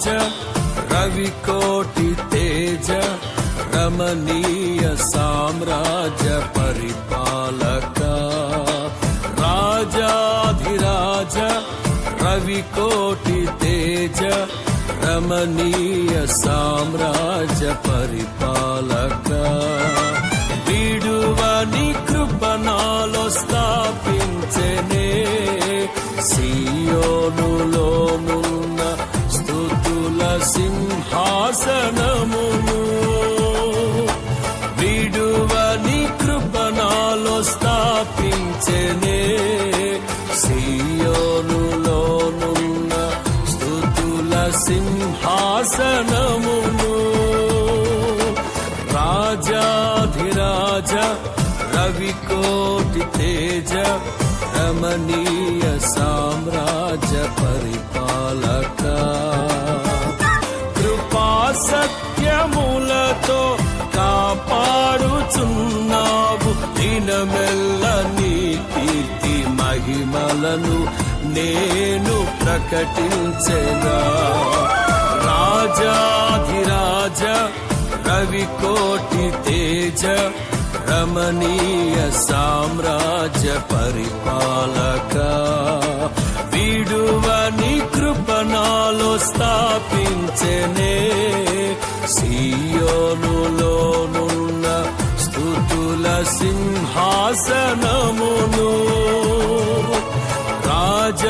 రాజ రవికోటి తేజ రమణీయ సామ్రాజ్య పరిపాలక రాజాధిరాజ రవికోటి తేజ రమణీయ సామ్రాజ్య పరిపాలక విడువని కృపణాలో స్థాపించెనే సియోనులోనున్న స్తుతుల సింహాసనమును విడువని కృపణాలో స్థాపించెనే సియోనులోనున్న స్తుతుల సింహాసనమును రాజాధిరాజ రవికోటి తేజ రమణీయ సామ్రాజ్య పరిపాలక కృపా సత్యములతో కాపాడుచున్నావు దినమెల్ల నీ కీర్తి మహిమలను నేను ప్రకటించెగా రాజాధిరాజ రవికోటి తేజ రమణీయ సామ్రాజ్య పరిపాలక విడువని కృపణాలో స్థాపించెనే సియోనులోనున్న స్తుతుల సింహాసనమును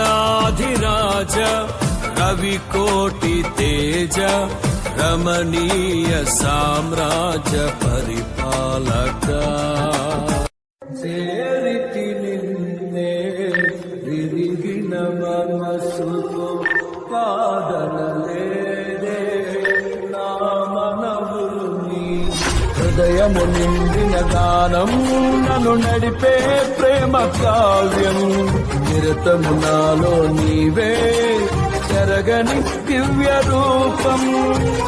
రాజాధిరాజ రవికోటి తేజ రమణీయ సామ్రాజ్య పరిపాలక చేరితి నిన్నే విరిగిన మనసుతో కాదనలేదే నా మనవులు నీ హృదయము నిండిన గానం నన్ను నడిపే ప్రేమ కావ్యం నిరతము నాలో నీవే చెరగని దివ్య రూపం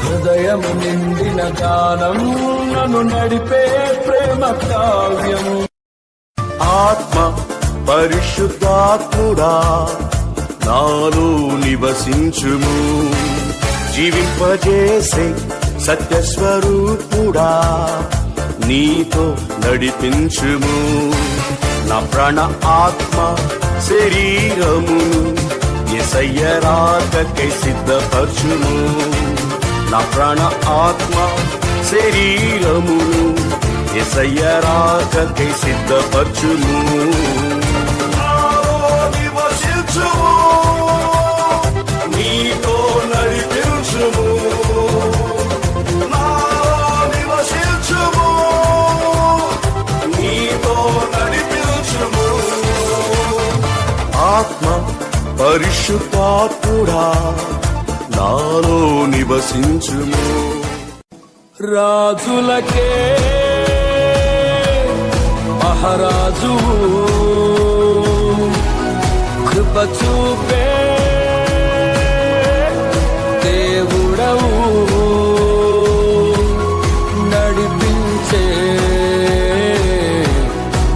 హృదయము నిండిన గానం నన్ను నడిపే ప్రేమ కావ్యం ఆత్మ పరిశుద్ధాత్ముడా నాలో నివసించుము జీవింపజేసే సత్యస్వరూపుడా నీతో నడిపించుము నా ప్రాణ ఆత్మ శరీరమును యేసయ్య రాకకై సిద్ధపరచుము నా ప్రాణ ఆత్మ శరీరమును యేసయ్య రాకకై సిద్ధపరచుము నివసించుము నీతో నడిపించుము నివసించుము నీతో నడిపించుము ఆత్మ పరిశుద్ధాత్ముడా నాలో నివసించుము రాజులకే మహారాజు కృప చూపే దేవుడవు నడిపించే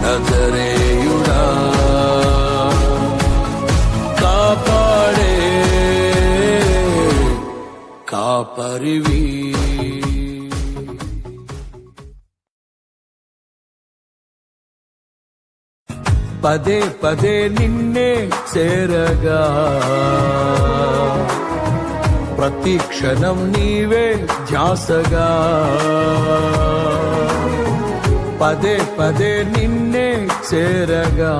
నజరేయుడా కాపాడే కాపరివి పదే పదే నిన్నే చేరగా ప్రతి క్షణం నీవే ధ్యాసగా పదే పదే నిన్నే చేరగా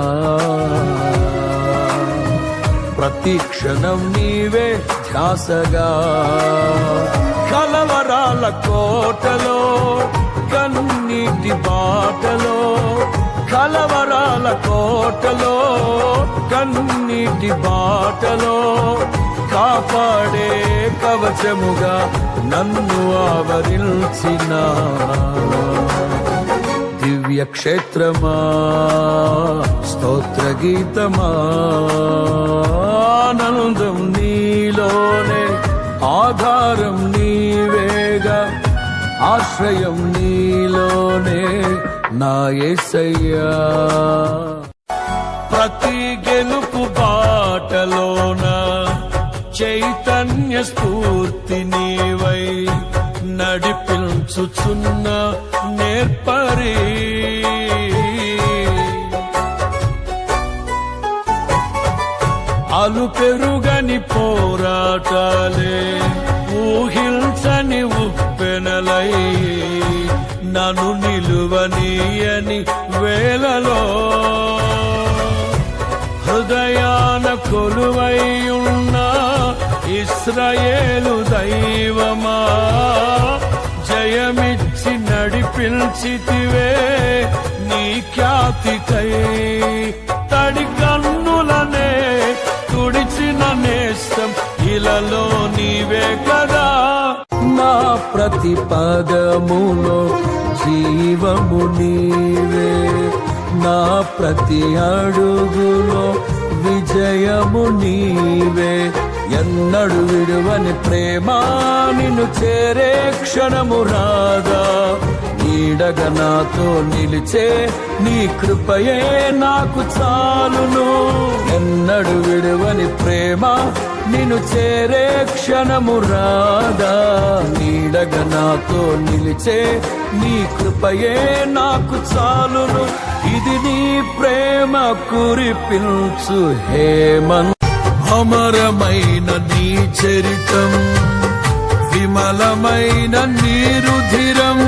ప్రతి క్షణం నీవే ధ్యాసగా కలవరాల కోటలో కన్నీటి బాటలో కలవరాల కోటలో కన్నీటి బాటలో కాపాడే కవచముగా నన్ను ఆవరించిన దివ్య క్షేత్రమా స్తోత్ర గీతమా ఆనందం నీలోనే ఆధారం నీవేగా ఆశ్రయం నీలోనే నా యేసయ్యా ప్రతి గెలుపు బాటలోన చైతన్య స్ఫూర్తి నీవై నడిపించుచున్న నేర్పరి అలు పెరుగని పోరాటాలే ఊహించని ఉప్పెనలై నన్ను నిలువనీయని వేళలో హృదయాన కొలువైయున్న ఇశ్రాయేలు దైవమా జయమిచ్చి నడిపించితివే నీ ఖ్యాతికై తడి కన్నులనే తుడిచిన నేస్తం ఇలలో నీవే కదా నా ప్రతి పదములో జీవము నీవే నా ప్రతి అడుగులో విజయము నీవే ఎన్నడు విడువని ప్రేమ నిన్ను చేరే క్షణము రాదా నీడగా నాతో నిలిచే నీ కృపయే నాకు చాలును ఎన్నడు విడువని ప్రేమ నిన్ను చేరే క్షణము రాదా నీడగా నాతో నిలిచే నీ కృపయే నాకు చాలును ఇది నీ ప్రేమ కురిపించు హేమంత్ అమరమైన నీ చరితం విమలమైన నీ రుధిరం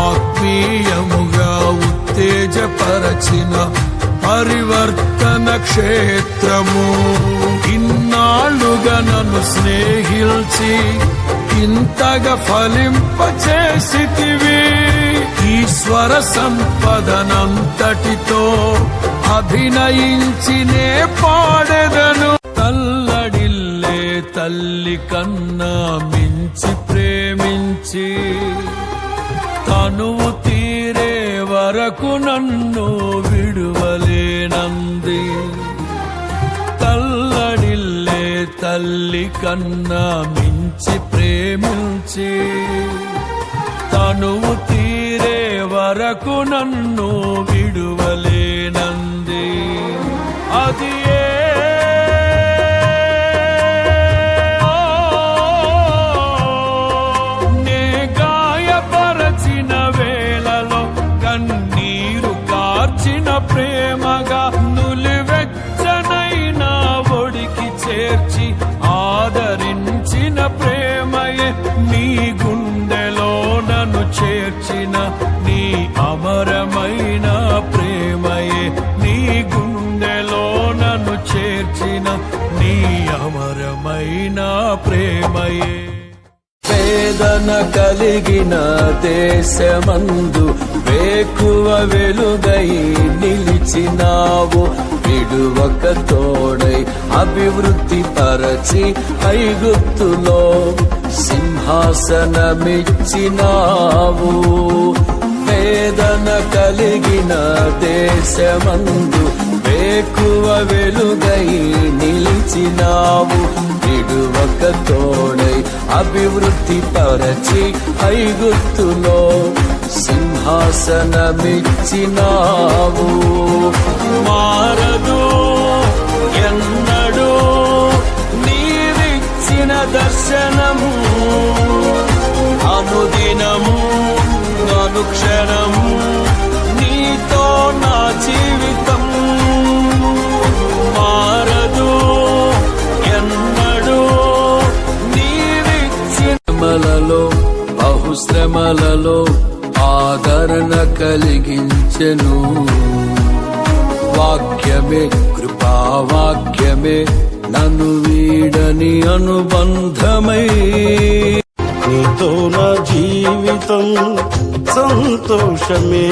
ఆత్మీయముగా ఉత్తేజపరచిన పరివర్తన క్షేత్రము ఇన్నాళ్ళుగా నన్ను స్నేహిల్చి ఇంతగా ఫలింపచేసితివి ఈశ్వర సంపదనంతటితో అభినయించినే పాడెదను తల్లడిల్లే తల్లి కన్నా మించి ప్రేమించి తనువు తీరే వరకు నన్ను విడువలేనంది తల్లడిల్లే తల్లి కన్నా మించి ప్రేమించి తనువు తీరే వరకు నన్ను విడువలేనంది అది నే గాయపరచిన వేళలో కన్నీరు కార్చిన ప్రేమగా నులివెచ్చనైనా ఒడికి చేర్చి ఆదరించిన ప్రేమయే నీ గుండెలో నన్ను చేర్చిన నీ అమరమైన ప్రేమయే నీ గుండెలో నన్ను చేర్చిన నీ అమరమైన ప్రేమయే వేదన కలిగిన దేశమందు వేకువ వెలుగై నిలిచినావు విడువక తోడై అభివృద్ధి పరచి ఐగుప్తులో సింహాసనమిచ్చినావు వేదన కలిగిన దేశమందు వేకువ వెలుగై నిలిచినావు విడువక తోడై అభివృద్ధి పరచి ఐగుప్తులో సింహాసనమిచ్చినావు మారదు ఎన్నడూ నీవిచ్చిన దర్శనము అనుదినము అనుక్షణము నీతో నా జీవితం మారదు ఎన్నడూ నీవిచ్చిన బహుశ్రమలలో ఆదరణ కలిగించెను వాక్యమే కృపావాక్యమే నన్ను వీడని అనుబంధమై నీతో నా జీవితం సంతోషమే